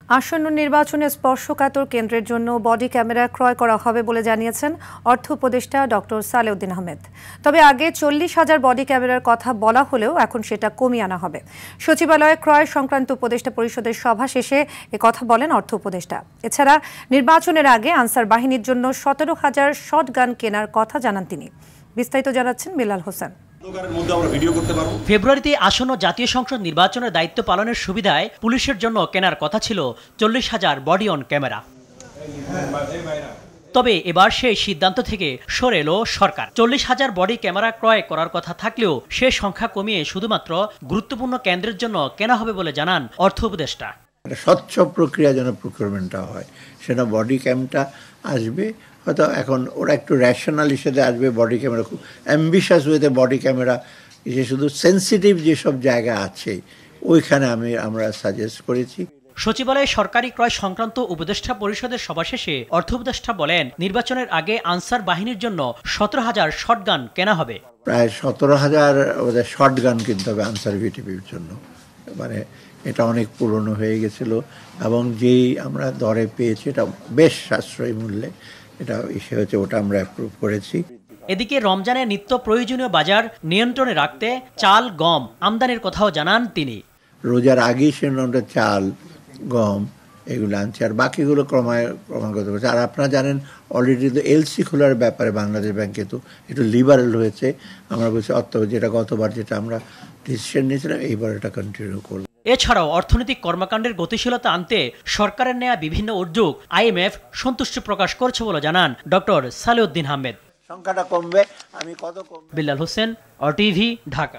আসন্ন নির্বাচনে স্পর্শকাতর কেন্দ্রের জন্য বডি ক্যামেরা ক্রয় করা হবে বলে জানিয়েছেন অর্থ উপদেষ্টা ডক্টর সালেউদ্দিন আহমেদ। তবে আগে 40,000 বডি ক্যামেরার কথা বলা হলেও এখন সেটা কমিয়ে আনা হবে। সচিবালয়ে ক্রয় সংক্রান্ত উপদেষ্টা পরিষদের সভা শেষে কথা বলেন অর্থ উপদেষ্টা। এছাড়া নির্বাচনের আগে আনসার বাহিনীর জন্য 17,000 শটগান কেনার কথা জানান তিনি। বিস্তারিত জানাচ্ছেন বিলাল হোসেন। ফেব্রুয়ারিতে আসন্ন জাতীয় সংসদ নির্বাচনের দায়িত্ব পালনের সুবিধায় পুলিশের জন্য কেনার কথা ছিল 40,000 বডি অন ক্যামেরা। তবে এবার সেই সিদ্ধান্ত থেকে সরে এলো সরকার। 40,000 বডি ক্যামেরা ক্রয় করার কথা থাকলেও সে সংখ্যা কমিয়ে শুধুমাত্র গুরুত্বপূর্ণ কেন্দ্রের জন্য কেনা হবে বলে জানান অর্থ উপদেষ্টা। স্বচ্ছ প্রক্রিয়া যেন প্রকিউরমেন্টটা হয়, সেটা বডি ক্যামটা আসবে। হয়তো এখন ওরা একটু রেশনাল হিসেবে আসবে। বডি ক্যামেরা খুব অ্যাম্বিশাস ওয়েতে বডি ক্যামেরা, যে শুধু সেন্সিটিভ যেসব জায়গা আছে ওইখানে আমরা সাজেস্ট করেছি। সচিবালয়ে সরকারি ক্রয় সংক্রান্ত উপদেষ্টা পরিষদের সভা শেষে অর্থ উপদেষ্টা বলেন, নির্বাচনের আগে আনসার বাহিনীর জন্য 17,000 শটগান কেনা হবে। প্রায় 17,000 শটগান কিনতে হবে আনসার ভিটিপির জন্য। মানে এটা অনেক পুরনো হয়ে গেছিল এবং যেই আমরা দরে পেয়েছি এটা বেশ সাশ্রয়ী মূল্যে এটা এসে হচ্ছে, ওটা আমরা অ্যাপ্রুভ করেছি। এদিকে রমজানে নিত্য প্রয়োজনীয় বাজার নিয়ন্ত্রণে রাখতে চাল, গম আমদানির কথাও জানান তিনি। রোজার আগেই সে আমরা চাল, গম এগুলো আনছি, আর বাকিগুলো ক্রমাগত করছে। আর আপনারা জানেন অলরেডি তো এলসি খোলার ব্যাপারে বাংলাদেশ ব্যাংকে তো একটু লিবারেল হয়েছে। আমরা বলছি যেটা গতবার যেটা আমরা ডিসিশন নিয়েছিলাম এইবার এটা কন্টিনিউ করব। এছাড়াও অর্থনৈতিক কর্মকাণ্ডের গতিশীলতা আনতে সরকারের নেয়া বিভিন্ন উদ্যোগ IMF সন্তুষ্টি প্রকাশ করছে বলে জানান ডক্টর সালেউদ্দিন আহমেদ। সংখ্যাটা কমবে, আমি কত কমবে। বিলাল হোসেন, RTV, ঢাকা।